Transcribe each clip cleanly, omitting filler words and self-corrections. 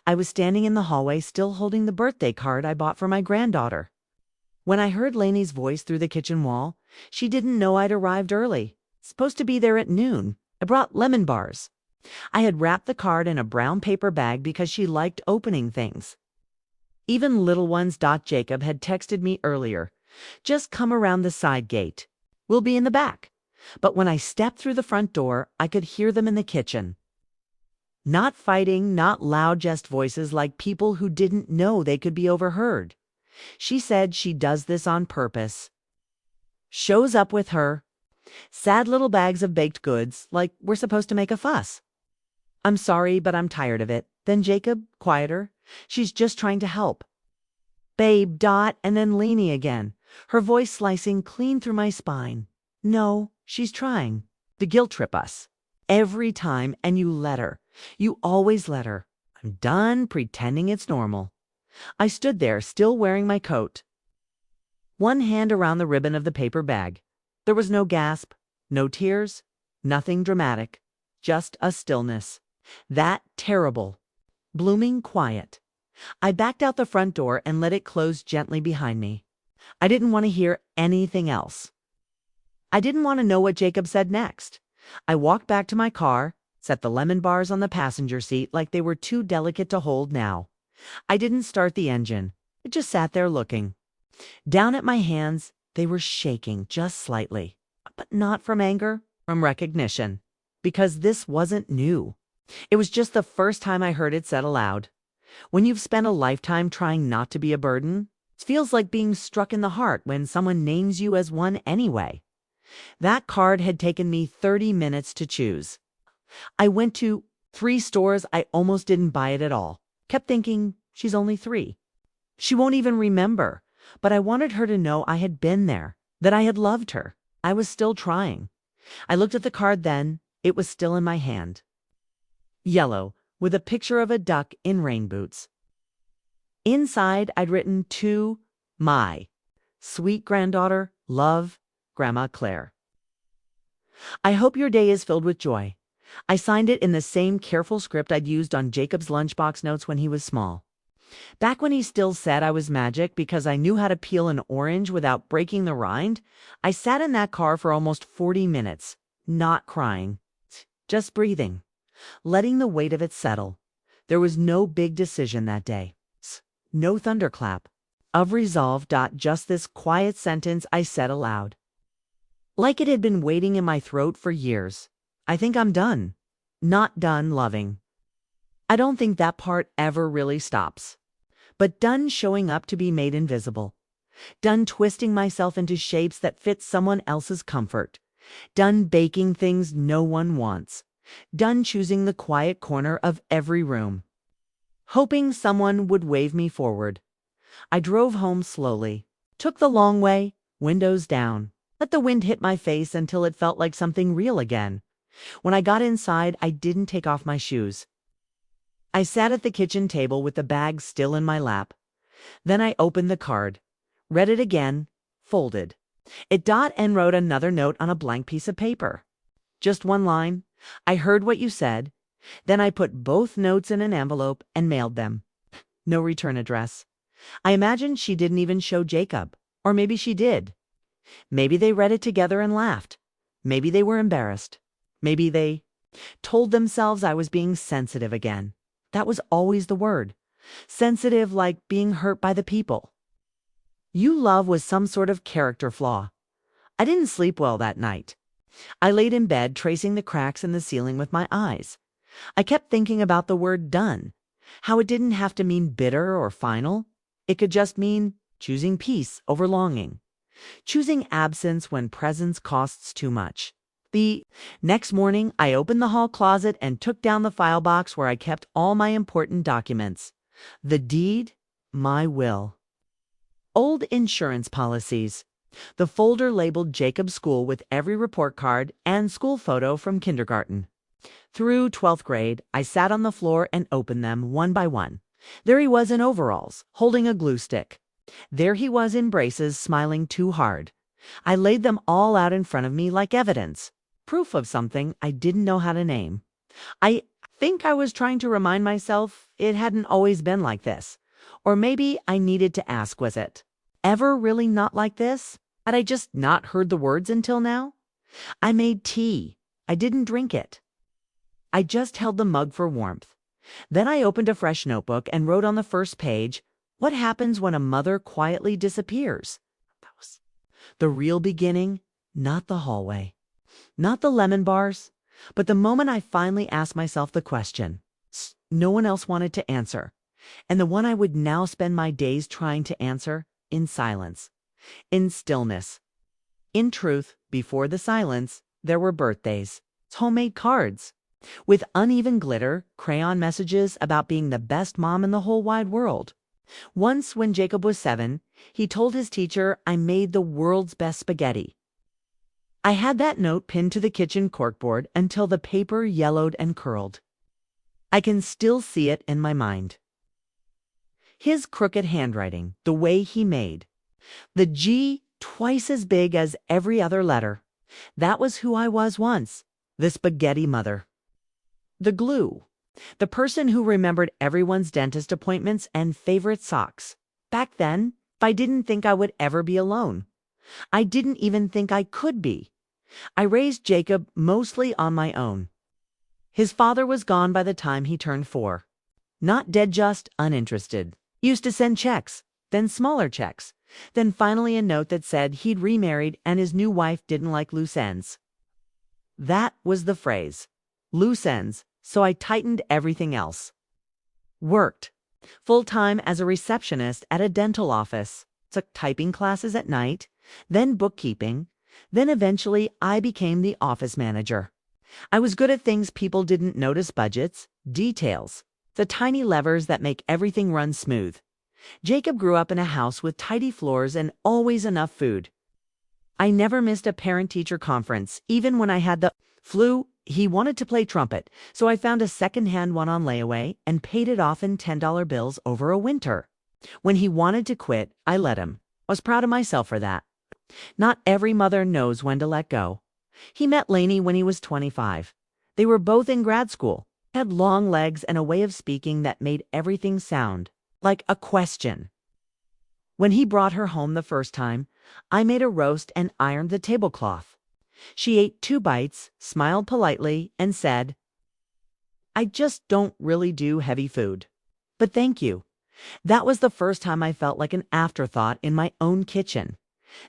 I was standing in the hallway still holding the birthday card I bought for my granddaughter. When I heard Lainey's voice through the kitchen wall, she didn't know I'd arrived early. Supposed to be there at noon. I brought lemon bars. I had wrapped the card in a brown paper bag because she liked opening things. Even little ones. Jacob had texted me earlier. Just come around the side gate. We'll be in the back. But when I stepped through the front door, I could hear them in the kitchen. Not fighting, not loud, just voices like people who didn't know they could be overheard. She said she does this on purpose. Shows up with her sad little bags of baked goods, like we're supposed to make a fuss. I'm sorry, but I'm tired of it. Then Jacob, quieter. She's just trying to help. Babe. And then Lainey again, her voice slicing clean through my spine. No, she's trying to guilt trip us. Every time, and you let her. You always let her. I'm done pretending it's normal. I stood there, still wearing my coat. One hand around the ribbon of the paper bag. There was no gasp, no tears, nothing dramatic. Just a stillness. That terrible, blooming quiet. I backed out the front door and let it close gently behind me. I didn't want to hear anything else. I didn't want to know what Jacob said next. I walked back to my car, set the lemon bars on the passenger seat like they were too delicate to hold now. I didn't start the engine. It just sat there looking. Down at my hands, they were shaking just slightly. But not from anger, from recognition. Because this wasn't new. It was just the first time I heard it said aloud. When you've spent a lifetime trying not to be a burden, it feels like being struck in the heart when someone names you as one anyway. That card had taken me 30 minutes to choose. I went to 3 stores. I almost didn't buy it at all. Kept thinking, she's only 3. She won't even remember. But I wanted her to know I had been there, that I had loved her. I was still trying. I looked at the card then. It was still in my hand. Yellow, with a picture of a duck in rain boots. Inside, I'd written to my sweet granddaughter, love, Grandma Claire. I hope your day is filled with joy. I signed it in the same careful script I'd used on Jacob's lunchbox notes when he was small. Back when he still said I was magic because I knew how to peel an orange without breaking the rind, I sat in that car for almost 40 minutes, not crying, just breathing, letting the weight of it settle. There was no big decision that day. No thunderclap of resolve. Just this quiet sentence I said aloud. Like it had been waiting in my throat for years. I think I'm done. Not done loving. I don't think that part ever really stops. But done showing up to be made invisible. Done twisting myself into shapes that fit someone else's comfort. Done baking things no one wants. Done choosing the quiet corner of every room. Hoping someone would wave me forward. I drove home slowly. Took the long way, windows down. Let the wind hit my face until it felt like something real again. When I got inside, I didn't take off my shoes. I sat at the kitchen table with the bag still in my lap. Then I opened the card, read it again, folded it. And wrote another note on a blank piece of paper. Just one line. I heard what you said. Then I put both notes in an envelope and mailed them. No return address. I imagined she didn't even show Jacob. Or maybe she did. Maybe they read it together and laughed. Maybe they were embarrassed. Maybe they told themselves I was being sensitive again. That was always the word. Sensitive, like being hurt by the people you love was some sort of character flaw. I didn't sleep well that night. I laid in bed, tracing the cracks in the ceiling with my eyes. I kept thinking about the word done, how it didn't have to mean bitter or final. It could just mean choosing peace over longing, choosing absence when presence costs too much. The next morning, I opened the hall closet and took down the file box where I kept all my important documents. The deed, my will. Old insurance policies. The folder labeled Jacob's school with every report card and school photo from kindergarten. Through 12th grade, I sat on the floor and opened them one by one. There he was in overalls, holding a glue stick. There he was in braces, smiling too hard. I laid them all out in front of me like evidence. Proof of something I didn't know how to name. I think I was trying to remind myself it hadn't always been like this. Or maybe I needed to ask, was it ever really not like this? Had I just not heard the words until now? I made tea. I didn't drink it. I just held the mug for warmth. Then I opened a fresh notebook and wrote on the first page, what happens when a mother quietly disappears? That was the real beginning, not the hallway, not the lemon bars, but the moment I finally asked myself the question. No one else wanted to answer, and the one I would now spend my days trying to answer, in silence, in stillness. In truth, before the silence, there were birthdays, homemade cards, with uneven glitter, crayon messages about being the best mom in the whole wide world. Once, when Jacob was 7, he told his teacher I made the world's best spaghetti. I had that note pinned to the kitchen corkboard until the paper yellowed and curled. I can still see it in my mind. His crooked handwriting, the way he made. The G twice as big as every other letter. That was who I was once, the spaghetti mother. The glue. The person who remembered everyone's dentist appointments and favorite socks. Back then, I didn't think I would ever be alone. I didn't even think I could be. I raised Jacob mostly on my own. His father was gone by the time he turned 4. Not dead, just uninterested. Used to send checks, then smaller checks, then finally a note that said he'd remarried and his new wife didn't like loose ends. That was the phrase. Loose ends, so I tightened everything else. Worked full-time as a receptionist at a dental office, took typing classes at night, then bookkeeping, then eventually I became the office manager. I was good at things people didn't notice: budgets, details, the tiny levers that make everything run smooth. Jacob grew up in a house with tidy floors and always enough food. I never missed a parent-teacher conference, even when I had the flu. He wanted to play trumpet, so I found a second-hand one on layaway and paid it off in $10 bills over a winter. When he wanted to quit, I let him. I was proud of myself for that. Not every mother knows when to let go. He met Lainey when he was 25. They were both in grad school, had long legs and a way of speaking that made everything sound like a question. When he brought her home the first time, I made a roast and ironed the tablecloth. She ate 2 bites, smiled politely, and said, I just don't really do heavy food. But thank you. That was the first time I felt like an afterthought in my own kitchen.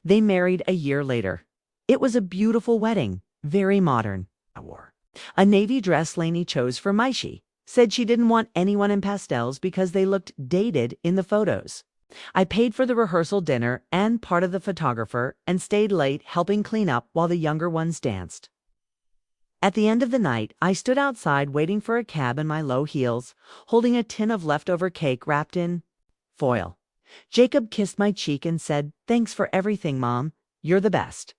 They married a year later. It was a beautiful wedding, very modern. I wore a navy dress Lainey chose for Maishi. Said she didn't want anyone in pastels because they looked dated in the photos. I paid for the rehearsal dinner and part of the photographer and stayed late helping clean up while the younger ones danced. At the end of the night, I stood outside waiting for a cab in my low heels, holding a tin of leftover cake wrapped in foil. Jacob kissed my cheek and said, Thanks for everything, Mom. You're the best.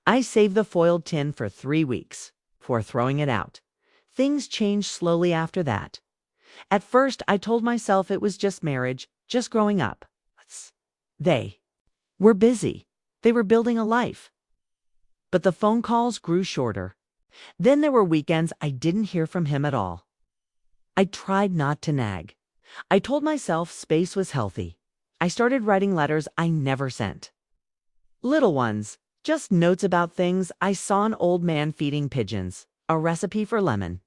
I saved the foiled tin for 3 weeks before throwing it out. Things changed slowly after that. At first, I told myself it was just marriage, just growing up. They were busy. They were building a life. But the phone calls grew shorter. Then there were weekends I didn't hear from him at all. I tried not to nag. I told myself space was healthy. I started writing letters I never sent. Little ones, just notes about things. I saw an old man feeding pigeons, a recipe for lemon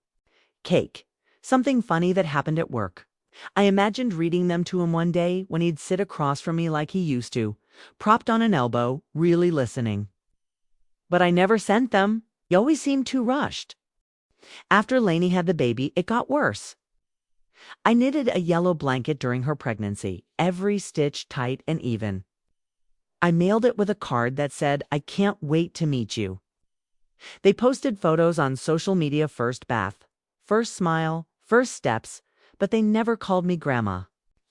cake, something funny that happened at work. I imagined reading them to him one day when he'd sit across from me like he used to, propped on an elbow, really listening. But I never sent them. He always seemed too rushed. After Lainey had the baby, it got worse. I knitted a yellow blanket during her pregnancy, every stitch tight and even. I mailed it with a card that said, I can't wait to meet you. They posted photos on social media: first bath, first smile, first steps, but they never called me Grandma.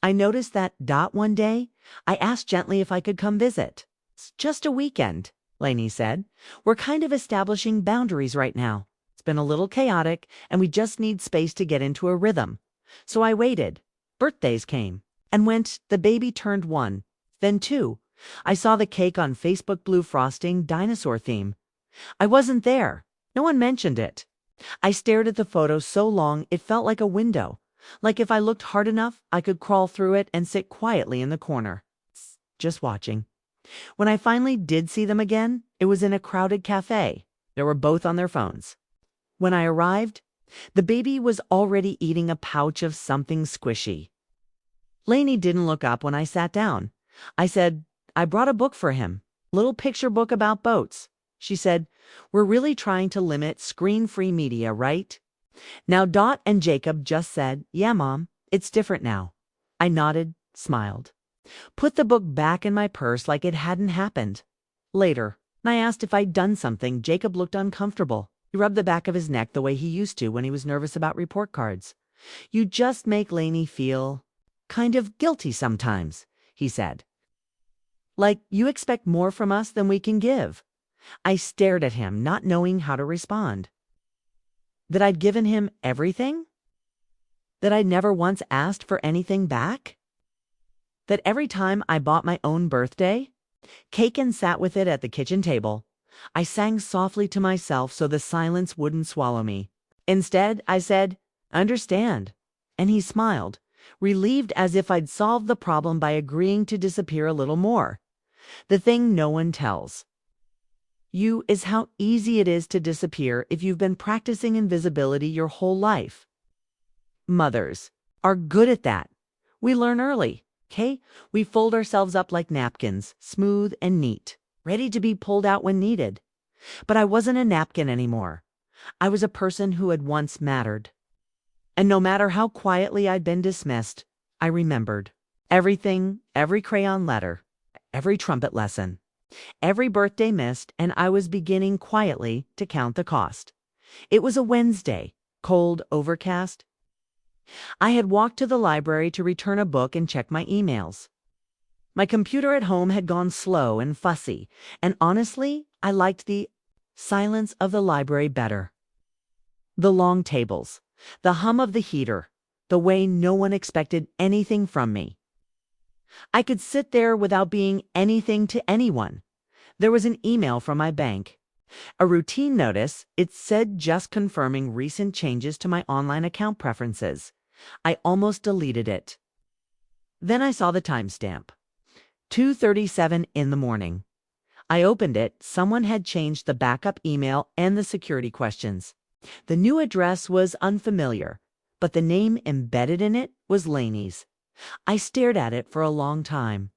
I noticed that one day. I asked gently if I could come visit. It's just a weekend, Lainey said. We're kind of establishing boundaries right now. It's been a little chaotic, and we just need space to get into a rhythm. So I waited. Birthdays came and went. The baby turned 1, then 2. I saw the cake on Facebook, blue frosting, dinosaur theme. I wasn't there. No one mentioned it. I stared at the photo so long it felt like a window. Like if I looked hard enough, I could crawl through it and sit quietly in the corner, just watching. When I finally did see them again, it was in a crowded cafe. They were both on their phones. When I arrived, the baby was already eating a pouch of something squishy. Lainey didn't look up when I sat down. I said, I brought a book for him, a little picture book about boats. She said, we're really trying to limit screen-free media, right? Now Dot and Jacob just said, yeah, Mom, it's different now. I nodded, smiled, put the book back in my purse like it hadn't happened. Later, I asked if I'd done something. Jacob looked uncomfortable. He rubbed the back of his neck the way he used to when he was nervous about report cards. You just make Lainey feel kind of guilty sometimes, he said. Like you expect more from us than we can give. I stared at him, not knowing how to respond. That I'd given him everything? That I'd never once asked for anything back? That every time I bought my own birthday cake and sat with it at the kitchen table, I sang softly to myself so the silence wouldn't swallow me. Instead, I said, understand. And he smiled, relieved as if I'd solved the problem by agreeing to disappear a little more. The thing no one tells you is how easy it is to disappear if you've been practicing invisibility your whole life. Mothers are good at that. We learn early, okay? We fold ourselves up like napkins, smooth and neat, ready to be pulled out when needed. But I wasn't a napkin anymore. I was a person who had once mattered. And no matter how quietly I'd been dismissed, I remembered everything, every crayon letter, every trumpet lesson, every birthday missed, and I was beginning quietly to count the cost. It was a Wednesday, cold, overcast. I had walked to the library to return a book and check my emails. My computer at home had gone slow and fussy, and honestly, I liked the silence of the library better. The long tables, the hum of the heater, the way no one expected anything from me. I could sit there without being anything to anyone. There was an email from my bank. A routine notice. It said just confirming recent changes to my online account preferences. I almost deleted it. Then I saw the timestamp. 2:37 in the morning. I opened it. Someone had changed the backup email and the security questions. The new address was unfamiliar, but the name embedded in it was Lainey's. I stared at it for a long time.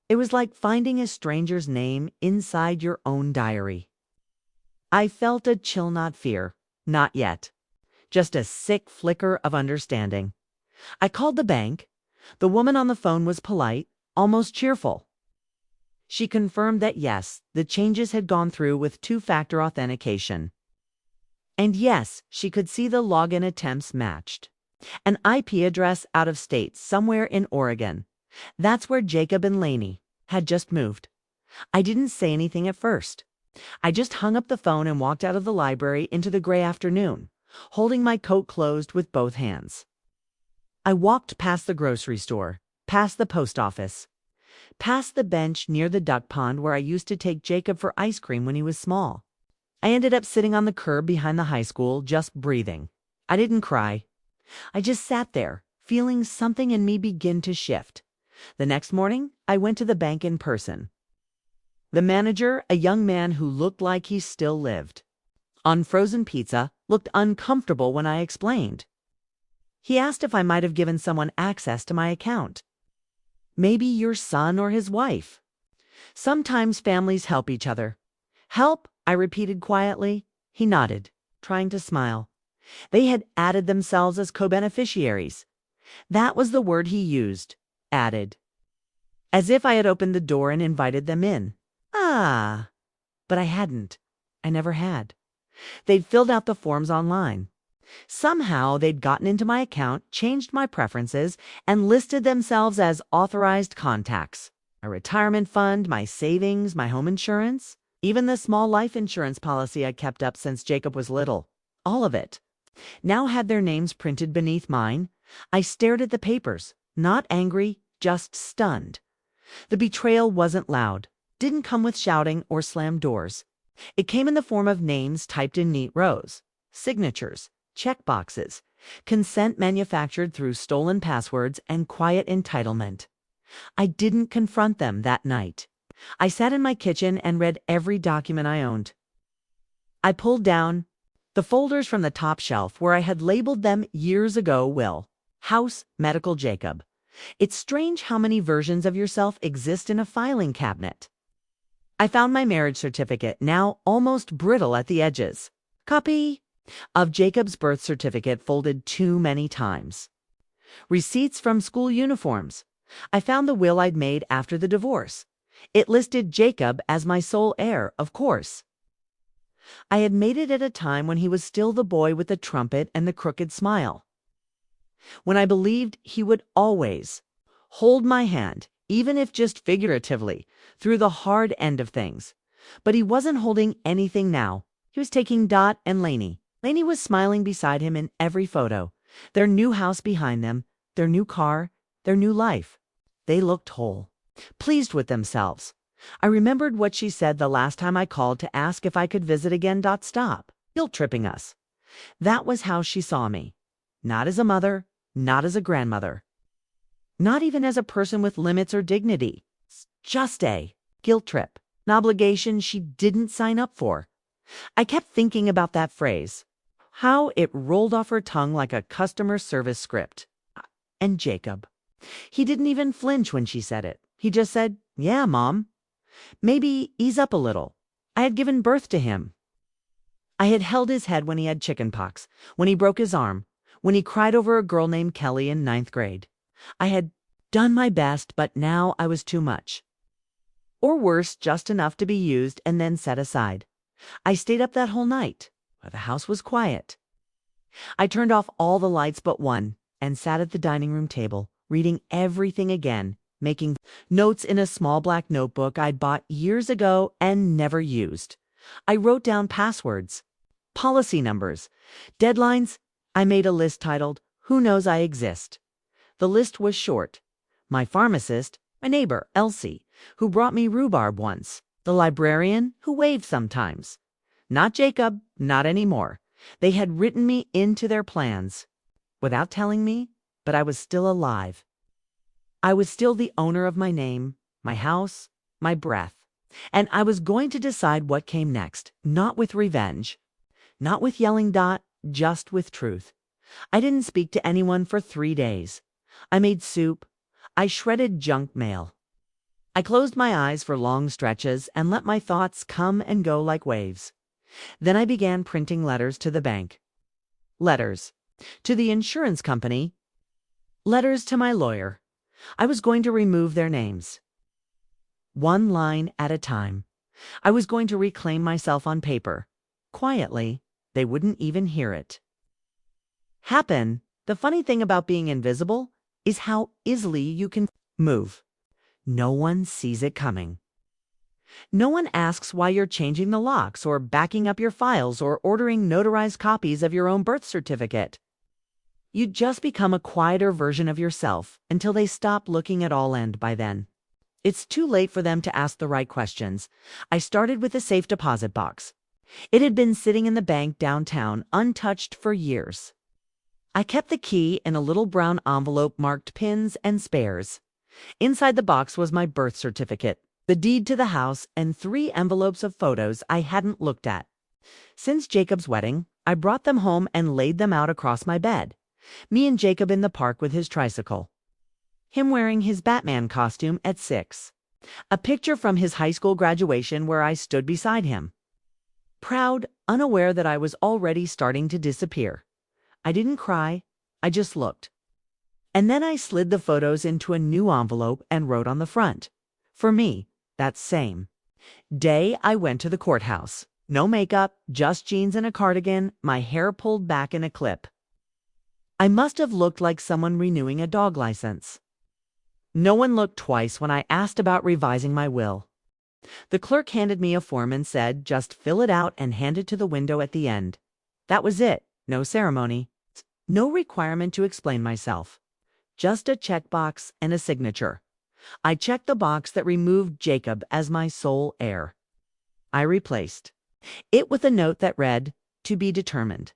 It was like finding a stranger's name inside your own diary. I felt a chill, not fear. Not yet. Just a sick flicker of understanding. I called the bank. The woman on the phone was polite, almost cheerful. She confirmed that yes, the changes had gone through with two-factor authentication. And yes, she could see the login attempts matched. An IP address out of state, somewhere in Oregon. That's where Jacob and Lainey had just moved. I didn't say anything at first. I just hung up the phone and walked out of the library into the gray afternoon, holding my coat closed with both hands. I walked past the grocery store, past the post office, past the bench near the duck pond where I used to take Jacob for ice cream when he was small. I ended up sitting on the curb behind the high school, just breathing. I didn't cry. I just sat there, feeling something in me begin to shift. The next morning, I went to the bank in person. The manager, a young man who looked like he still lived on frozen pizza, looked uncomfortable when I explained. He asked if I might have given someone access to my account. Maybe your son or his wife. Sometimes families help each other. Help, I repeated quietly. He nodded, trying to smile. They had added themselves as co-beneficiaries. That was the word he used, added. As if I had opened the door and invited them in. Ah, but I hadn't. I never had. They'd filled out the forms online. Somehow they'd gotten into my account, changed my preferences, and listed themselves as authorized contacts. My retirement fund, my savings, my home insurance, even the small life insurance policy I kept up since Jacob was little. All of it. Now had their names printed beneath mine. I stared at the papers, not angry, just stunned. The betrayal wasn't loud, didn't come with shouting or slammed doors. It came in the form of names typed in neat rows. signatures, checkboxes, consent manufactured through stolen passwords, and quiet entitlement. I didn't confront them that night. I sat in my kitchen and read every document I owned. I pulled down the folders from the top shelf where I had labeled them years ago: Will, House, Medical, Jacob. It's strange how many versions of yourself exist in a filing cabinet. I found my marriage certificate, now almost brittle at the edges. Copy of Jacob's birth certificate folded too many times. Receipts from school uniforms. I found the will I'd made after the divorce. It listed Jacob as my sole heir, of course. I had made it at a time when he was still the boy with the trumpet and the crooked smile. When I believed he would always hold my hand, even if just figuratively, through the hard end of things. But he wasn't holding anything now. He was taking Dot and Lainey. Lainey was smiling beside him in every photo. Their new house behind them, their new car, their new life. They looked whole, pleased with themselves. I remembered what she said the last time I called to ask if I could visit again. Stop guilt-tripping us. That was how she saw me. Not as a mother, not as a grandmother. Not even as a person with limits or dignity. Just a guilt trip, an obligation she didn't sign up for. I kept thinking about that phrase, how it rolled off her tongue like a customer service script. And Jacob. He didn't even flinch when she said it. He just said, "Yeah, Mom." Maybe ease up a little. I had given birth to him. I had held his head when he had chickenpox, when he broke his arm, when he cried over a girl named Kelly in 9th grade. I had done my best, but now I was too much. Or worse, just enough to be used and then set aside. I stayed up that whole night, but the house was quiet. I turned off all the lights but one and sat at the dining room table, reading everything again, making notes in a small black notebook I'd bought years ago and never used. I wrote down passwords, policy numbers, deadlines. I made a list titled, "Who Knows I Exist?" The list was short. My pharmacist, my neighbor, Elsie, who brought me rhubarb once, the librarian, who waved sometimes. Not Jacob, not anymore. They had written me into their plans. Without telling me, but I was still alive. I was still the owner of my name, my house, my breath. And I was going to decide what came next, not with revenge, not with yelling Dot, just with truth. I didn't speak to anyone for 3 days. I made soup. I shredded junk mail. I closed my eyes for long stretches and let my thoughts come and go like waves. Then I began printing letters to the bank. Letters to the insurance company. Letters to my lawyer. I was going to remove their names. One line at a time. I was going to reclaim myself on paper. Quietly, they wouldn't even hear it happen. The funny thing about being invisible is how easily you can move. No one sees it coming. No one asks why you're changing the locks or backing up your files or ordering notarized copies of your own birth certificate. You just become a quieter version of yourself until they stop looking at all, and by then, it's too late for them to ask the right questions. I started with a safe deposit box. It had been sitting in the bank downtown, untouched for years. I kept the key in a little brown envelope marked pins and spares. Inside the box was my birth certificate, the deed to the house, and 3 envelopes of photos I hadn't looked at. Since Jacob's wedding, I brought them home and laid them out across my bed. Me and Jacob in the park with his tricycle. Him wearing his Batman costume at 6. A picture from his high school graduation where I stood beside him. Proud, unaware that I was already starting to disappear. I didn't cry, I just looked. And then I slid the photos into a new envelope and wrote on the front, "For me, that same day I went to the courthouse. No makeup, just jeans and a cardigan, my hair pulled back in a clip. I must have looked like someone renewing a dog license. No one looked twice when I asked about revising my will. The clerk handed me a form and said, just fill it out and hand it to the window at the end. That was it. No ceremony. No requirement to explain myself. Just a checkbox and a signature. I checked the box that removed Jacob as my sole heir. I replaced it with a note that read, "To be determined."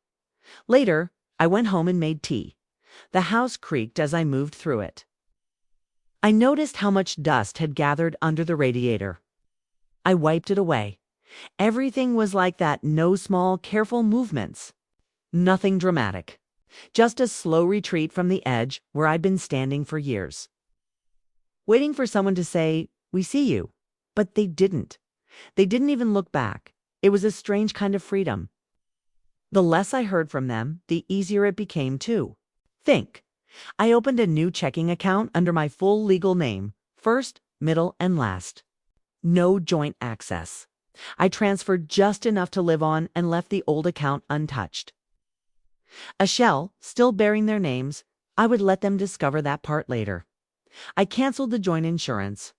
Later, I went home and made tea. The house creaked as I moved through it. I noticed how much dust had gathered under the radiator. I wiped it away. Everything was like that, no small, careful movements. Nothing dramatic. Just a slow retreat from the edge where I'd been standing for years. Waiting for someone to say, "We see you." But they didn't. They didn't even look back. It was a strange kind of freedom. The less I heard from them, the easier it became too. Think. I opened a new checking account under my full legal name, first, middle, and last. No joint access. I transferred just enough to live on and left the old account untouched. A shell, still bearing their names, I would let them discover that part later. I canceled the joint insurance.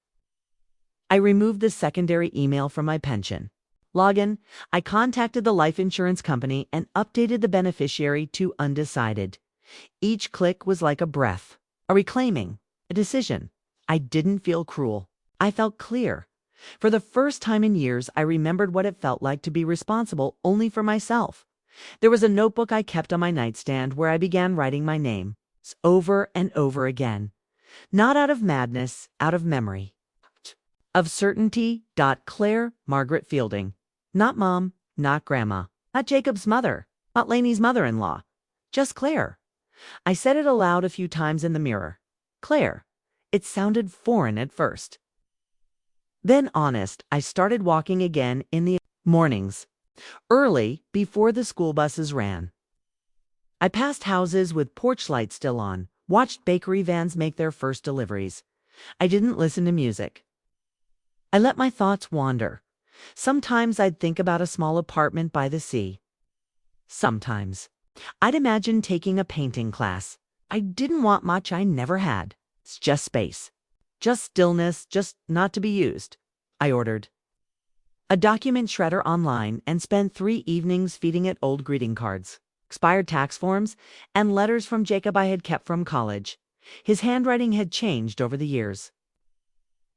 I removed the secondary email from my pension. Login, I contacted the life insurance company and updated the beneficiary to undecided. Each click was like a breath, a reclaiming, a decision. I didn't feel cruel. I felt clear. For the first time in years, I remembered what it felt like to be responsible only for myself. There was a notebook I kept on my nightstand where I began writing my name, over and over again. Not out of madness, out of memory. Of certainty. Claire Margaret Fielding. Not Mom, not Grandma, not Jacob's mother, not Lainey's mother-in-law. Just Claire. I said it aloud a few times in the mirror. Claire. It sounded foreign at first. Then, honest, I started walking again in the mornings, early, before the school buses ran. I passed houses with porch lights still on, watched bakery vans make their first deliveries. I didn't listen to music. I let my thoughts wander. Sometimes I'd think about a small apartment by the sea. Sometimes I'd imagine taking a painting class. I didn't want much I never had. It's just space. Just stillness, just not to be used. I ordered a document shredder online and spent 3 evenings feeding it old greeting cards, expired tax forms, and letters from Jacob I had kept from college. His handwriting had changed over the years.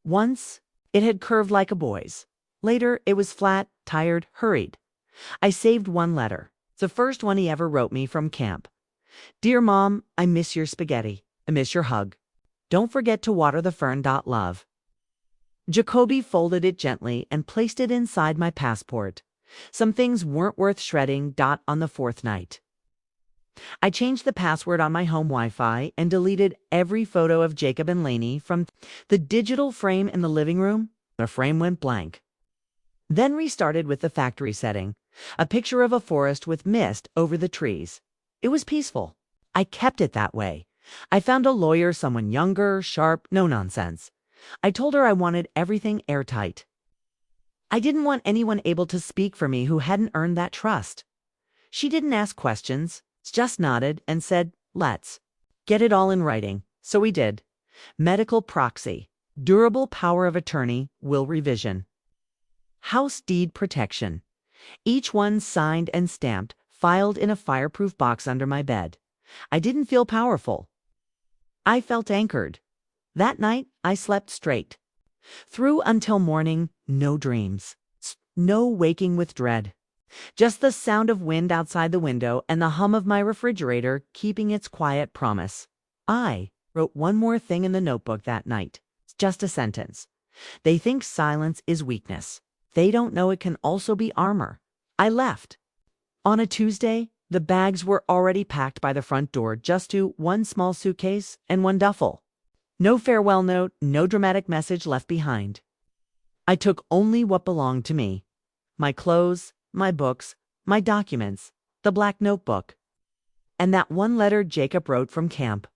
Once, it had curved like a boy's. Later, it was flat, tired, hurried. I saved one letter, the first one he ever wrote me from camp. "Dear Mom, I miss your spaghetti. I miss your hug. Don't forget to water the fern. Love." Jacoby folded it gently and placed it inside my passport. Some things weren't worth shredding. On the 4th night, I changed the password on my home Wi-Fi and deleted every photo of Jacob and Lainey from the digital frame in the living room. The frame went blank. Then restarted with the factory setting, a picture of a forest with mist over the trees. It was peaceful. I kept it that way. I found a lawyer, someone younger, sharp, no nonsense. I told her I wanted everything airtight. I didn't want anyone able to speak for me who hadn't earned that trust. She didn't ask questions, just nodded and said, "Let's get it all in writing." So we did. Medical proxy, durable power of attorney, will revision. House deed protection. Each one signed and stamped, filed in a fireproof box under my bed. I didn't feel powerful. I felt anchored. That night, I slept straight. Through until morning, no dreams. No waking with dread. Just the sound of wind outside the window and the hum of my refrigerator keeping its quiet promise. I wrote one more thing in the notebook that night. Just a sentence. They think silence is weakness. They don't know it can also be armor. I left. On a Tuesday, the bags were already packed by the front door, just to one small suitcase and one duffel. No farewell note, no dramatic message left behind. I took only what belonged to me. My clothes, my books, my documents, the black notebook, and that one letter Jacob wrote from camp.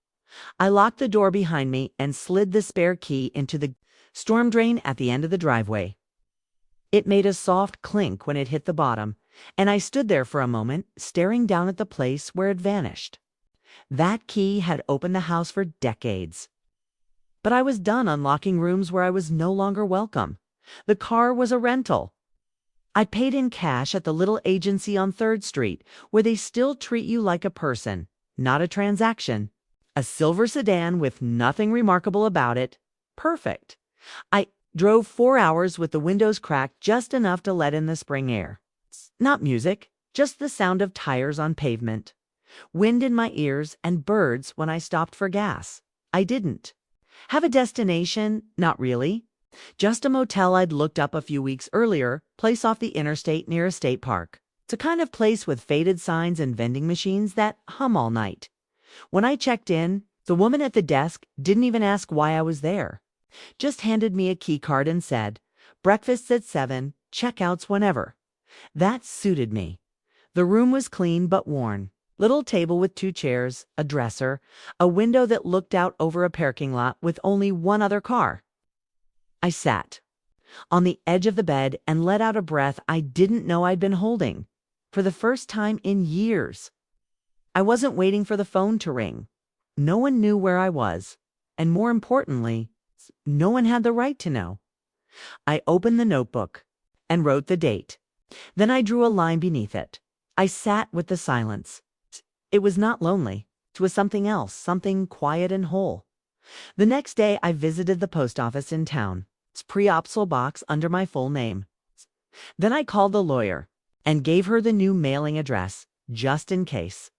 I locked the door behind me and slid the spare key into the storm drain at the end of the driveway. It made a soft clink when it hit the bottom, and I stood there for a moment, staring down at the place where it vanished. That key had opened the house for decades. But I was done unlocking rooms where I was no longer welcome. The car was a rental. I paid in cash at the little agency on 3rd Street, where they still treat you like a person, not a transaction. A silver sedan with nothing remarkable about it. Perfect. I drove 4 hours with the windows cracked just enough to let in the spring air. Not music, Just the sound of tires on pavement, wind in my ears, and birds when I stopped for gas. I didn't have a destination, not really. Just a motel I'd looked up a few weeks earlier, place off the interstate near a state park. It's a kind of place with faded signs and vending machines that hum all night. When I checked in, the woman at the desk didn't even ask why I was there. Just handed me a key card and said, "Breakfast's at 7, checkouts whenever." That suited me. The room was clean but worn. Little table with 2 chairs, a dresser, a window that looked out over a parking lot with only one other car. I sat on the edge of the bed and let out a breath I didn't know I'd been holding. For the first time in years. I wasn't waiting for the phone to ring. No one knew where I was. And more importantly, no one had the right to know. I opened the notebook and wrote the date. Then I drew a line beneath it. I sat with the silence. It was not lonely. It was something else, something quiet and whole. The next day I visited the post office in town. It's pre-opsal box under my full name. Then I called the lawyer and gave her the new mailing address, just in case.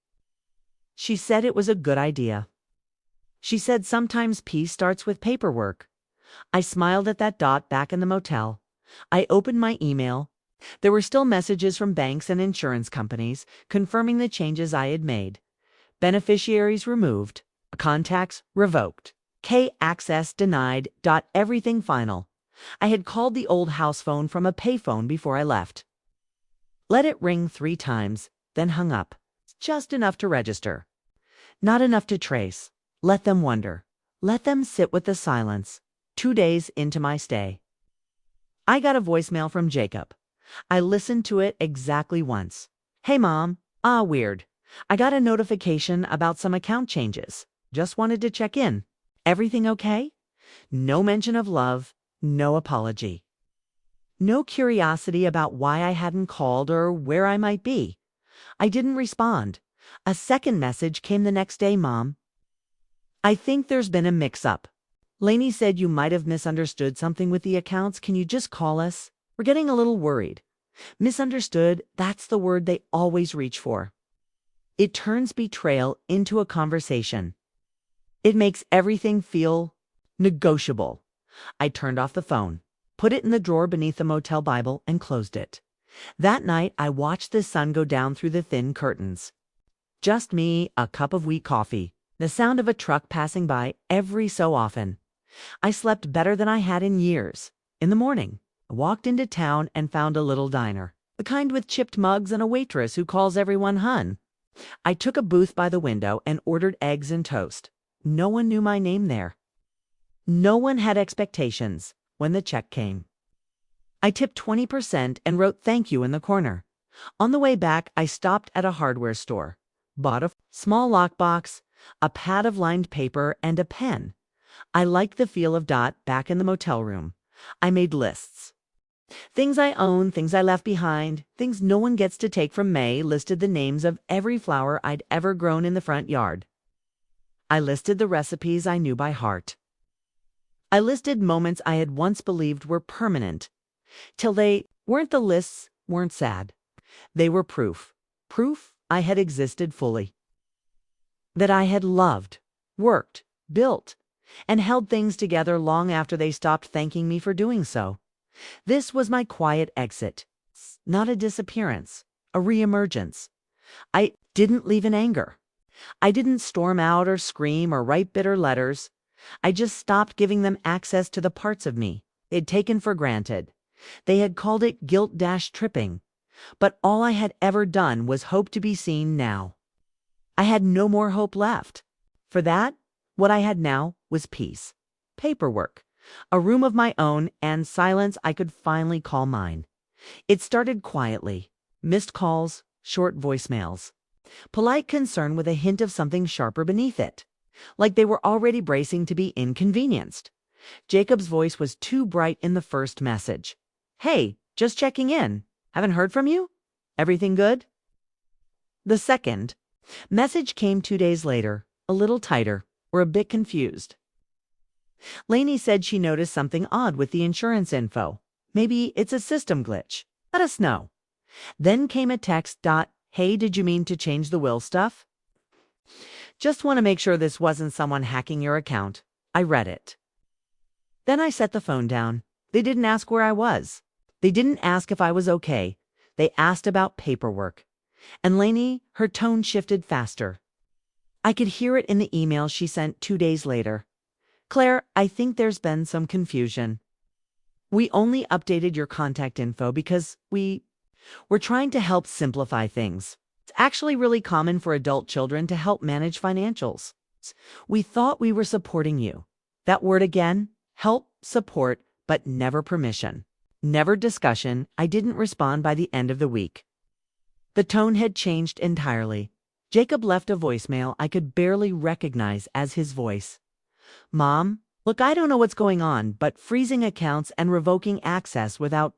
She said it was a good idea. She said sometimes peace starts with paperwork. I smiled at that dot back in the motel. I opened my email. There were still messages from banks and insurance companies confirming the changes I had made. Beneficiaries removed, contacts revoked, K-access denied, everything final. I had called the old house phone from a payphone before I left. Let it ring 3 times, then hung up. Just enough to register. Not enough to trace. Let them wonder. Let them sit with the silence. 2 days into my stay. I got a voicemail from Jacob. I listened to it exactly once. "Hey, Mom. Weird. I got a notification about some account changes. Just wanted to check in. Everything okay?" No mention of love. No apology. No curiosity about why I hadn't called or where I might be. I didn't respond. A second message came the next day, "Mom. I think there's been a mix-up. Lainey said you might have misunderstood something with the accounts. Can you just call us? We're getting a little worried." Misunderstood, that's the word they always reach for. It turns betrayal into a conversation. It makes everything feel negotiable. I turned off the phone, put it in the drawer beneath the motel Bible, and closed it. That night, I watched the sun go down through the thin curtains. Just me, a cup of weak coffee, the sound of a truck passing by every so often. I slept better than I had in years. In the morning, I walked into town and found a little diner, the kind with chipped mugs and a waitress who calls everyone hun. I took a booth by the window and ordered eggs and toast. No one knew my name there. No one had expectations when the check came. I tipped 20% and wrote "thank you" in the corner. On the way back, I stopped at a hardware store, bought a small lockbox, a pad of lined paper, and a pen. I liked the feel of Dot back in the motel room. I made lists. Things I own, things I left behind, things no one gets to take from May, listed the names of every flower I'd ever grown in the front yard. I listed the recipes I knew by heart. I listed moments I had once believed were permanent, till they weren't. The lists weren't sad. They were proof. Proof I had existed fully. That I had loved, worked, built, and held things together long after they stopped thanking me for doing so. This was my quiet exit, not a disappearance, a reemergence. I didn't leave in anger. I didn't storm out or scream or write bitter letters. I just stopped giving them access to the parts of me they'd taken for granted. They had called it guilt-tripping, but all I had ever done was hope to be seen now. I had no more hope left. For that, what I had now was peace, paperwork, a room of my own, and silence I could finally call mine. It started quietly, missed calls, short voicemails, polite concern with a hint of something sharper beneath it, like they were already bracing to be inconvenienced. Jacob's voice was too bright in the first message. "Hey, just checking in. Haven't heard from you? Everything good?" The second message came 2 days later, a little tighter, or a bit confused. Lainey said she noticed something odd with the insurance info. Maybe it's a system glitch. Let us know. Then came a text. Hey, did you mean to change the will stuff? Just want to make sure this wasn't someone hacking your account. I read it. Then I set the phone down. They didn't ask where I was. They didn't ask if I was okay. They asked about paperwork. And Lainey, her tone shifted faster. I could hear it in the email she sent 2 days later. Claire, I think there's been some confusion. We only updated your contact info because we're trying to help simplify things. It's actually really common for adult children to help manage financials. We thought we were supporting you. That word again, help, support, but never permission. Never discussion. I didn't respond by the end of the week. The tone had changed entirely. Jacob left a voicemail I could barely recognize as his voice. Mom, look, I don't know what's going on, but freezing accounts and revoking access without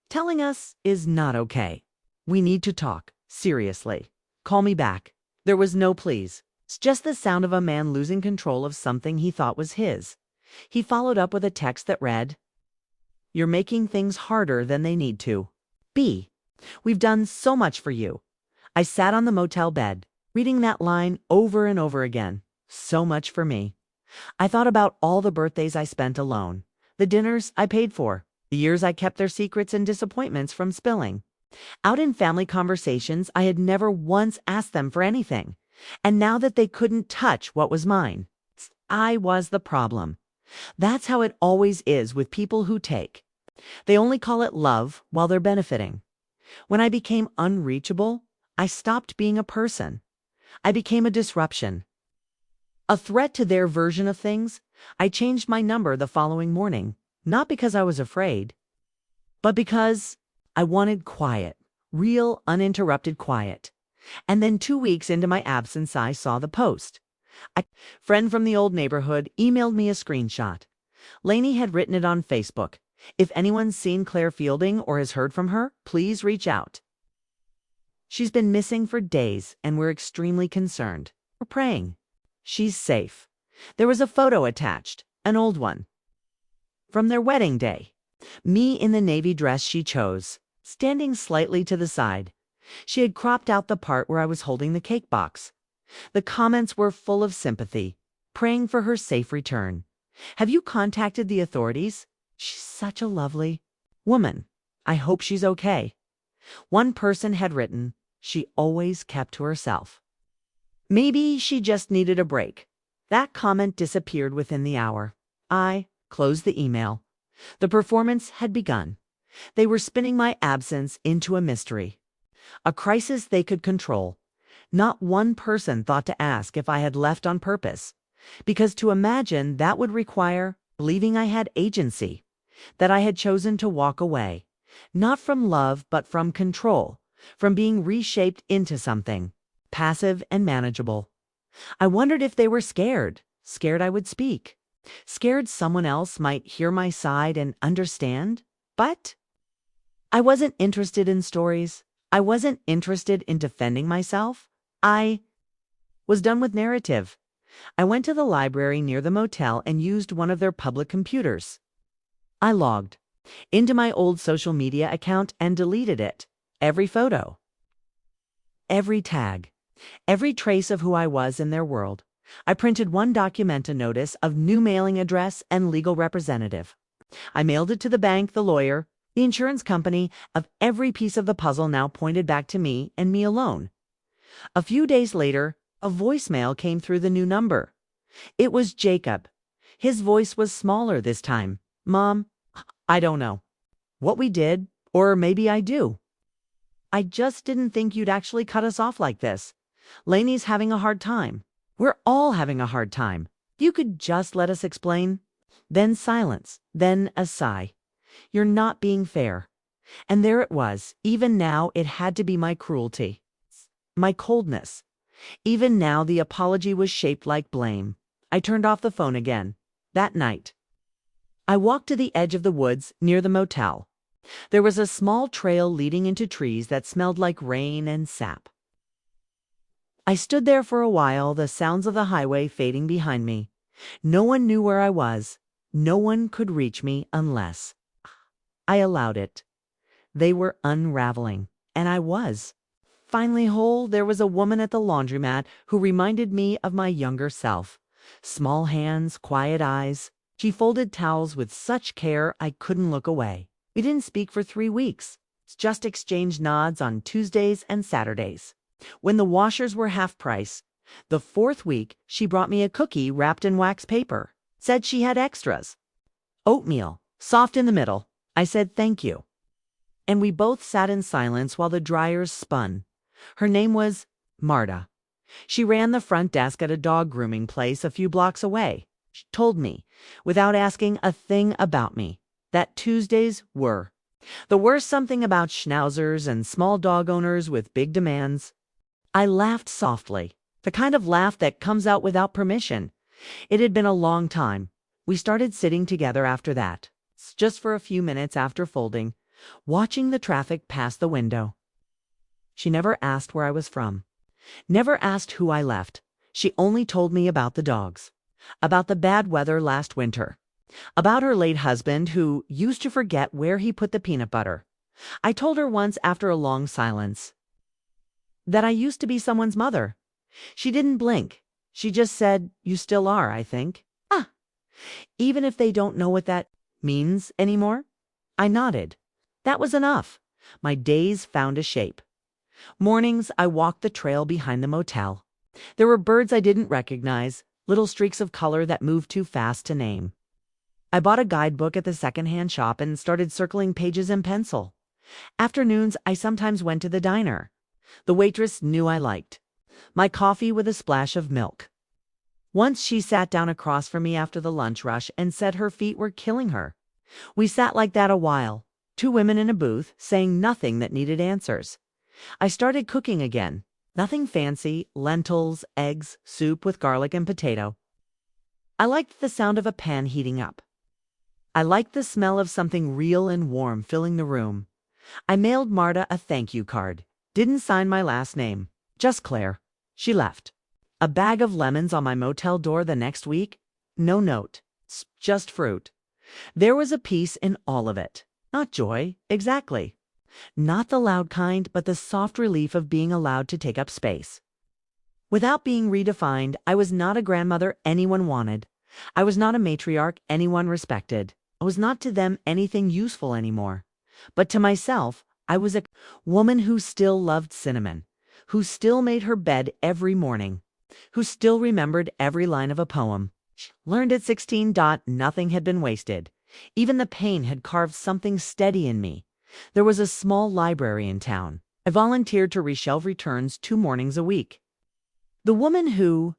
telling us is not okay. We need to talk. Seriously. Call me back. There was no please. It's just the sound of a man losing control of something he thought was his. He followed up with a text that read, You're making things harder than they need to. B. We've done so much for you. I sat on the motel bed, reading that line over and over again. So much for me. I thought about all the birthdays I spent alone, the dinners I paid for, the years I kept their secrets and disappointments from spilling. Out in family conversations, I had never once asked them for anything. And now that they couldn't touch what was mine, I was the problem. That's how it always is with people who take. They only call it love while they're benefiting. When I became unreachable, I stopped being a person. I became a disruption. A threat to their version of things. I changed my number the following morning, not because I was afraid, but because I wanted quiet, real, uninterrupted quiet. And then 2 weeks into my absence, I saw the post. A friend from the old neighborhood emailed me a screenshot. Lainey had written it on Facebook. If anyone's seen Claire Fielding or has heard from her, please reach out. She's been missing for days, and we're extremely concerned. We're praying. She's safe. There was a photo attached, an old one, from their wedding day. Me in the navy dress she chose, standing slightly to the side. She had cropped out the part where I was holding the cake box. The comments were full of sympathy, praying for her safe return. Have you contacted the authorities? She's such a lovely woman. I hope she's okay. One person had written, she always kept to herself. Maybe she just needed a break. That comment disappeared within the hour. I closed the email. The performance had begun. They were spinning my absence into a mystery, a crisis they could control. Not one person thought to ask if I had left on purpose, because to imagine that would require believing I had agency, that I had chosen to walk away, not from love but from control, from being reshaped into something passive and manageable. I wondered if they were scared I would speak, scared someone else might hear my side and understand. But I wasn't interested in stories. I wasn't interested in defending myself. I was done with narrative. I went to the library near the motel and used one of their public computers. I logged into my old social media account and deleted it. Every photo, every tag, every trace of who I was in their world. I printed one documenta notice of new mailing address and legal representative. I mailed it to the bank, the lawyer, the insurance company. Of every piece of the puzzle now pointed back to me and me alone. A few days later, a voicemail came through the new number. It was Jacob. His voice was smaller this time. Mom, I don't know what we did, or maybe I do. I just didn't think you'd actually cut us off like this. Lainey's having a hard time. We're all having a hard time. You could just let us explain. Then silence, then a sigh. You're not being fair. And there it was. Even now, it had to be my cruelty, my coldness. Even now, the apology was shaped like blame. I turned off the phone again. That night, I walked to the edge of the woods near the motel. There was a small trail leading into trees that smelled like rain and sap. I stood there for a while, the sounds of the highway fading behind me. No one knew where I was. No one could reach me unless I allowed it. They were unraveling, and I was. Finally whole, there was a woman at the laundromat who reminded me of my younger self. Small hands, quiet eyes. She folded towels with such care I couldn't look away. We didn't speak for 3 weeks, just exchanged nods on Tuesdays and Saturdays. When the washers were half price, the 4th week, she brought me a cookie wrapped in wax paper. Said she had extras. Oatmeal, soft in the middle. I said thank you. And we both sat in silence while the dryers spun. Her name was Marta. She ran the front desk at a dog grooming place a few blocks away. She told me, without asking a thing about me, that Tuesdays were the worst. Something about schnauzers and small dog owners with big demands. I laughed softly, the kind of laugh that comes out without permission. It had been a long time. We started sitting together after that, just for a few minutes after folding, watching the traffic pass the window. She never asked where I was from, never asked who I left. She only told me about the dogs, about the bad weather last winter, about her late husband who used to forget where he put the peanut butter. I told her once after a long silence that I used to be someone's mother. She didn't blink. She just said, "You still are, I think." Ah, even if they don't know what that means anymore. I nodded. That was enough. My days found a shape. Mornings, I walked the trail behind the motel. There were birds I didn't recognize, little streaks of color that moved too fast to name. I bought a guidebook at the secondhand shop and started circling pages in pencil. Afternoons, I sometimes went to the diner. The waitress knew I liked my coffee with a splash of milk. Once she sat down across from me after the lunch rush and said her feet were killing her. We sat like that a while, 2 women in a booth, saying nothing that needed answers. I started cooking again. Nothing fancy, lentils, eggs, soup with garlic and potato. I liked the sound of a pan heating up. I liked the smell of something real and warm filling the room. I mailed Marta a thank you card. Didn't sign my last name, just Claire. She left. A bag of lemons on my motel door the next week? No note. Just fruit. There was a peace in all of it. Not joy, exactly. Not the loud kind, but the soft relief of being allowed to take up space. Without being redefined, I was not a grandmother anyone wanted. I was not a matriarch anyone respected. I was not to them anything useful anymore. But to myself, I was a woman who still loved cinnamon, who still made her bed every morning, who still remembered every line of a poem. Learned at 16. Nothing had been wasted. Even the pain had carved something steady in me. There was a small library in town. I volunteered to reshelve returns 2 mornings a week. The woman who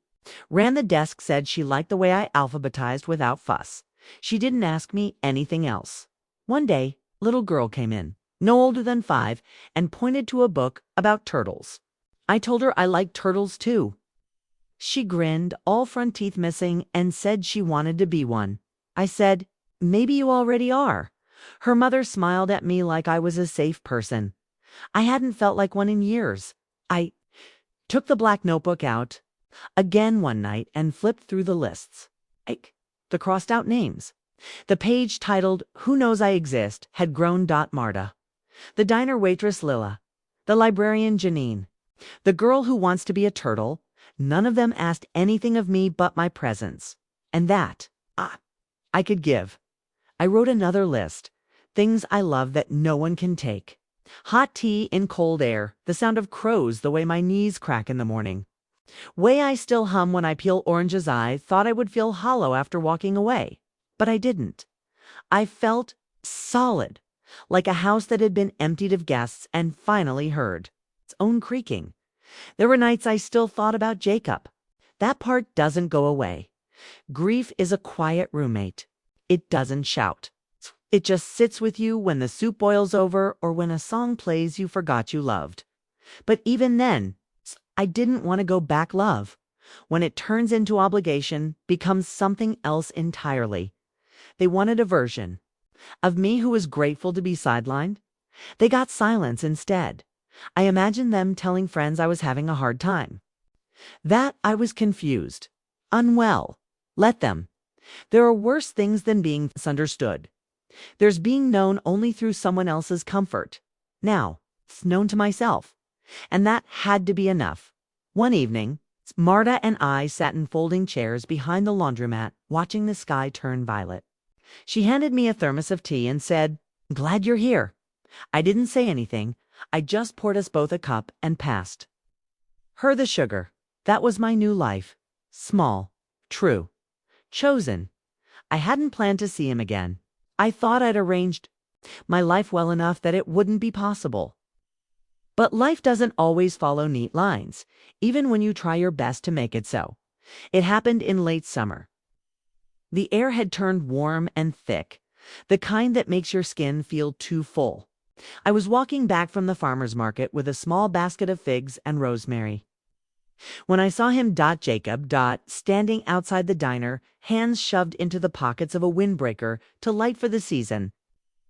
ran the desk said she liked the way I alphabetized without fuss. She didn't ask me anything else. One day, a little girl came in, no older than 5, and pointed to a book about turtles. I told her I liked turtles too. She grinned, all front teeth missing, and said she wanted to be one. I said, "Maybe you already are." Her mother smiled at me like I was a safe person. I hadn't felt like one in years. I took the black notebook out again one night and flipped through the lists. The crossed out names. The page titled "Who Knows I Exist" had grown. Marta. The diner waitress Lila. The librarian Janine. The girl who wants to be a turtle. None of them asked anything of me but my presence. And that, I could give. I wrote another list. Things I love that no one can take. Hot tea in cold air, the sound of crows the way my knees crack in the morning. Way I still hum when I peel oranges. I thought I would feel hollow after walking away, but I didn't. I felt solid, like a house that had been emptied of guests and finally heard its own creaking. There were nights I still thought about Jacob. That part doesn't go away. Grief is a quiet roommate. It doesn't shout. It just sits with you when the soup boils over or when a song plays you forgot you loved. But even then, I didn't want to go back. Love, when it turns into obligation, becomes something else entirely. They wanted a version of me who was grateful to be sidelined. They got silence instead. I imagined them telling friends I was having a hard time, that I was confused, unwell. Let them. There are worse things than being misunderstood. There's being known only through someone else's comfort. Now, known to myself. And that had to be enough. One evening, Marta and I sat in folding chairs behind the laundromat, watching the sky turn violet. She handed me a thermos of tea and said, "Glad you're here." I didn't say anything. I just poured us both a cup and passed her the sugar. That was my new life. Small, true, chosen. I hadn't planned to see him again. I thought I'd arranged my life well enough that it wouldn't be possible. But life doesn't always follow neat lines, even when you try your best to make it so. It happened in late summer. The air had turned warm and thick, the kind that makes your skin feel too full. I was walking back from the farmer's market with a small basket of figs and rosemary, when I saw him, Jacob, standing outside the diner, hands shoved into the pockets of a windbreaker to light for the season.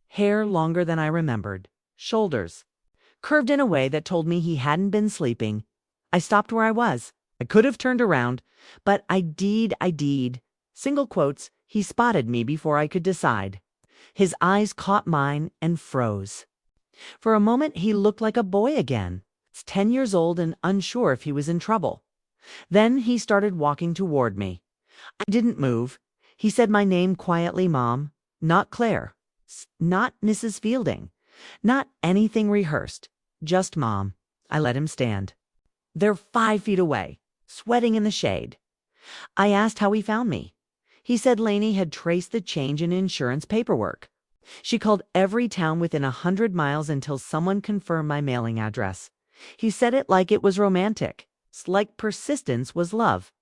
Hair longer than I remembered, shoulders curved in a way that told me he hadn't been sleeping. I stopped where I was. I could have turned around, but I deed. Single quotes, he spotted me before I could decide. His eyes caught mine and froze. For a moment, he looked like a boy again, 10 years old and unsure if he was in trouble. Then he started walking toward me. I didn't move. He said my name quietly, Mom, not Claire, not Mrs. Fielding, not anything rehearsed, just Mom. I let him stand. They're 5 feet away, sweating in the shade. I asked how he found me. He said Lainey had traced the change in insurance paperwork. She called every town within 100 miles until someone confirmed my mailing address. He said it like it was romantic, like persistence was love.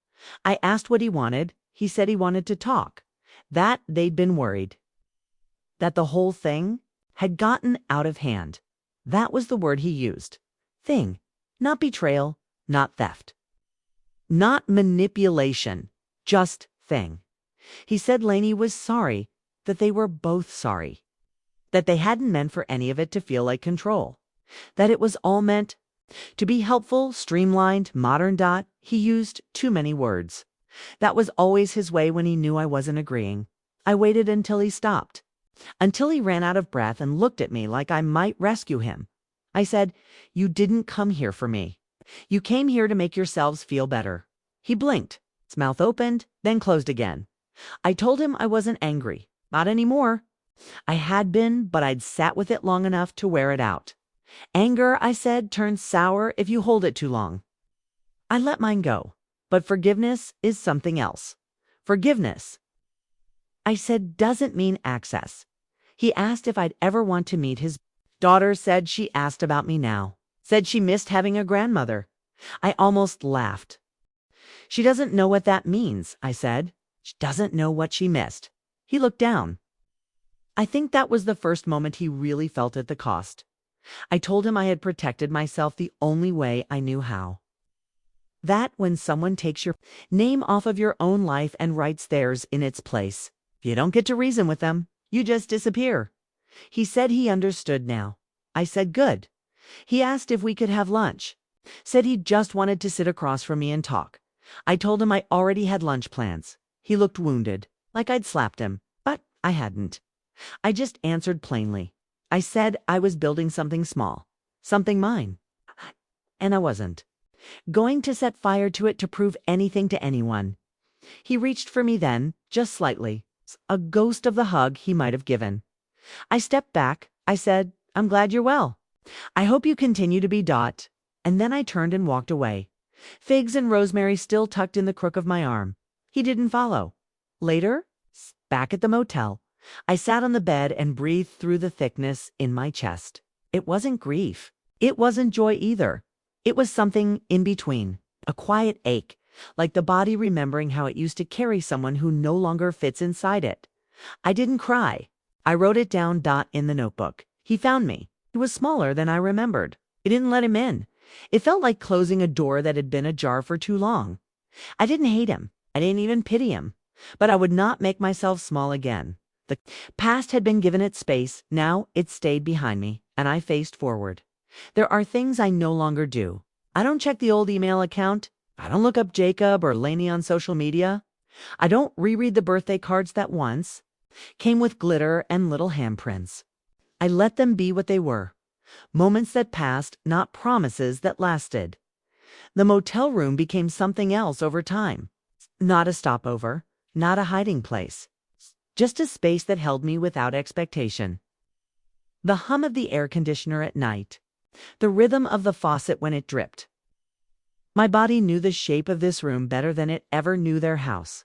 I asked what he wanted. He said he wanted to talk, that they'd been worried, that the whole thing had gotten out of hand. That was the word he used. Thing, not betrayal, not theft, not manipulation, just thing. He said Lainey was sorry, that they were both sorry, that they hadn't meant for any of it to feel like control, that it was all meant to be helpful, streamlined, modern. He used too many words. That was always his way when he knew I wasn't agreeing. I waited until he stopped, until he ran out of breath and looked at me like I might rescue him. I said, "You didn't come here for me. You came here to make yourselves feel better." He blinked. His mouth opened, then closed again. I told him I wasn't angry. Not anymore. I had been, but I'd sat with it long enough to wear it out. Anger, I said, turns sour if you hold it too long. I let mine go, but forgiveness is something else. Forgiveness, I said, doesn't mean access. He asked if I'd ever want to meet his daughter, said she asked about me now, said she missed having a grandmother. I almost laughed. She doesn't know what that means, I said. She doesn't know what she missed. He looked down. I think that was the first moment he really felt at the cost. I told him I had protected myself the only way I knew how. That when someone takes your name off of your own life and writes theirs in its place, you don't get to reason with them. You just disappear. He said he understood now. I said good. He asked if we could have lunch. Said he just wanted to sit across from me and talk. I told him I already had lunch plans. He looked wounded, like I'd slapped him, but I hadn't. I just answered plainly. I said I was building something small, something mine. And I wasn't going to set fire to it to prove anything to anyone. He reached for me then, just slightly, a ghost of the hug he might have given. I stepped back. I said, "I'm glad you're well. I hope you continue to be . And then I turned and walked away, figs and rosemary still tucked in the crook of my arm. He didn't follow. Later, back at the motel, I sat on the bed and breathed through the thickness in my chest. It wasn't grief. It wasn't joy either. It was something in between, a quiet ache, like the body remembering how it used to carry someone who no longer fits inside it. I didn't cry. I wrote it down. In the notebook. He found me. It was smaller than I remembered. It didn't let him in. It felt like closing a door that had been ajar for too long. I didn't hate him. I didn't even pity him. But I would not make myself small again. The past had been given its space. Now it stayed behind me, and I faced forward. There are things I no longer do. I don't check the old email account. I don't look up Jacob or Lainey on social media. I don't reread the birthday cards that once came with glitter and little handprints. I let them be what they were. Moments that passed, not promises that lasted. The motel room became something else over time. Not a stopover, not a hiding place. Just a space that held me without expectation. The hum of the air conditioner at night. The rhythm of the faucet when it dripped. My body knew the shape of this room better than it ever knew their house.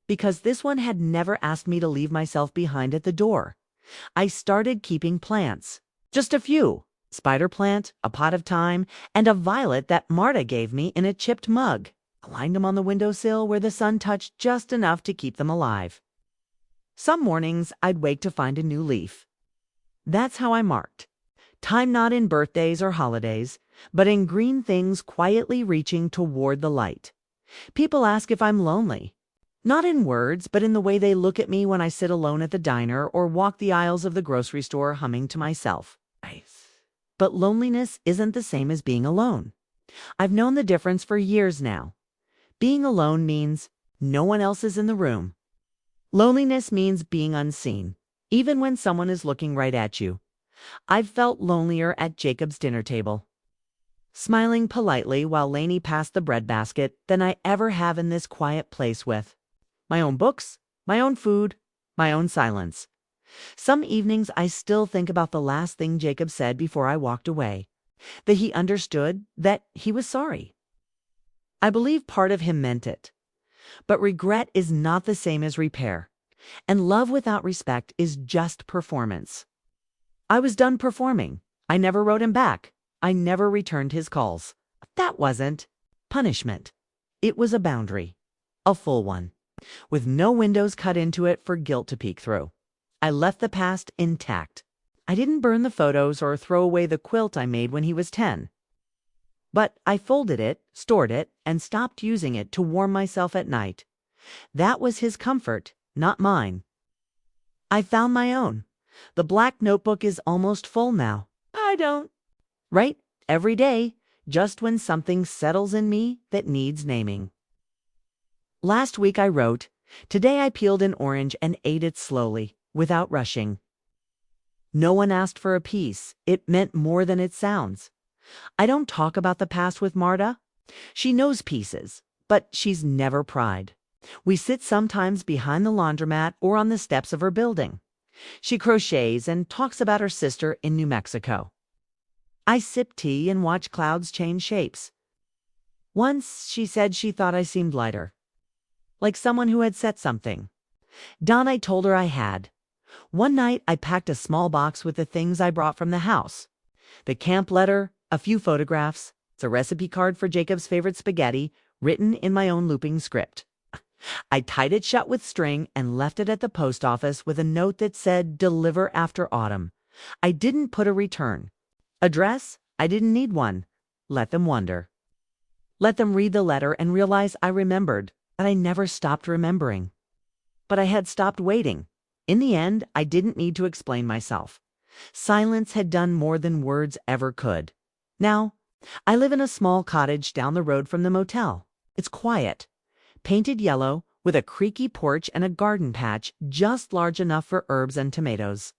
Because this one had never asked me to leave myself behind at the door. I started keeping plants. Just a few. Spider plant, a pot of thyme, and a violet that Marta gave me in a chipped mug. I lined them on the windowsill where the sun touched just enough to keep them alive. Some mornings I'd wake to find a new leaf. That's how I marked. Time not in birthdays or holidays, but in green things quietly reaching toward the light. People ask if I'm lonely. Not in words, but in the way they look at me when I sit alone at the diner or walk the aisles of the grocery store humming to myself. But loneliness isn't the same as being alone. I've known the difference for years now. Being alone means no one else is in the room. Loneliness means being unseen, even when someone is looking right at you. I've felt lonelier at Jacob's dinner table, smiling politely while Lainey passed the bread basket, than I ever have in this quiet place with my own books, my own food, my own silence. Some evenings I still think about the last thing Jacob said before I walked away, that he understood, that he was sorry. I believe part of him meant it. But regret is not the same as repair, and love without respect is just performance. I was done performing. I never wrote him back. I never returned his calls. That wasn't punishment. It was a boundary, a full one, with no windows cut into it for guilt to peek through. I left the past intact. I didn't burn the photos or throw away the quilt I made when he was 10. But I folded it, stored it, and stopped using it to warm myself at night. That was his comfort, not mine. I found my own. The black notebook is almost full now. I don't write every day, just when something settles in me that needs naming. Last week I wrote, today I peeled an orange and ate it slowly, without rushing. No one asked for a piece. It meant more than it sounds. I don't talk about the past with Marta. She knows pieces, but she's never pried. We sit sometimes behind the laundromat or on the steps of her building. She crochets and talks about her sister in New Mexico. I sip tea and watch clouds change shapes. Once she said she thought I seemed lighter, like someone who had set something. I told her I had. One night I packed a small box with the things I brought from the house. The camp letter, a few photographs, a recipe card for Jacob's favorite spaghetti, written in my own looping script. I tied it shut with string and left it at the post office with a note that said, deliver after autumn. I didn't put a return address. I didn't need one. Let them wonder. Let them read the letter and realize I remembered, that I never stopped remembering. But I had stopped waiting. In the end, I didn't need to explain myself. Silence had done more than words ever could. Now, I live in a small cottage down the road from the motel. It's quiet, painted yellow, with a creaky porch and a garden patch just large enough for herbs and tomatoes.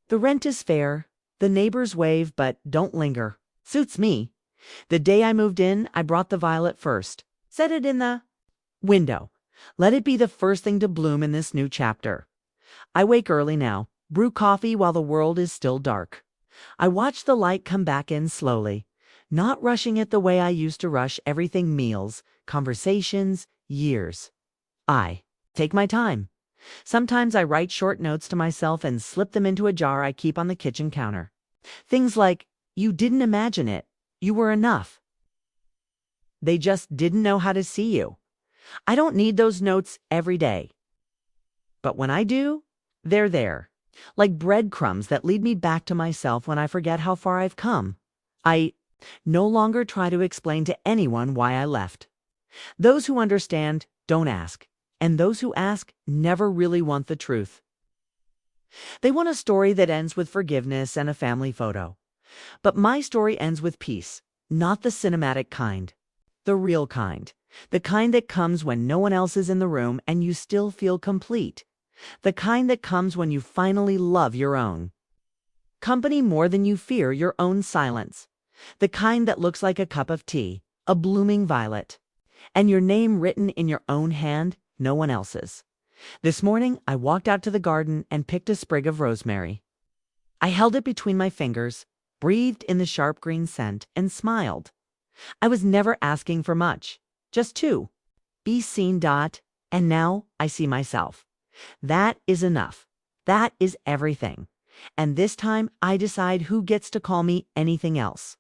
The rent is fair. The neighbors wave but don't linger. Suits me. The day I moved in, I brought the violet first. Set it in the window. Let it be the first thing to bloom in this new chapter. I wake early now, brew coffee while the world is still dark. I watch the light come back in slowly, not rushing it the way I used to rush everything: meals, conversations, years. I take my time. Sometimes I write short notes to myself and slip them into a jar I keep on the kitchen counter. Things like, you didn't imagine it. You were enough. They just didn't know how to see you. I don't need those notes every day. But when I do, they're there, like breadcrumbs that lead me back to myself when I forget how far I've come. I no longer try to explain to anyone why I left. Those who understand don't ask, and those who ask never really want the truth. They want a story that ends with forgiveness and a family photo. But my story ends with peace, not the cinematic kind, the real kind, the kind that comes when no one else is in the room and you still feel complete, the kind that comes when you finally love your own. Company more than you fear your own silence. The kind that looks like a cup of tea, a blooming violet. And your name written in your own hand, no one else's. This morning, I walked out to the garden and picked a sprig of rosemary. I held it between my fingers, breathed in the sharp green scent, and smiled. I was never asking for much, just two. Be seen. And now I see myself. That is enough. That is everything. And this time I decide who gets to call me anything else.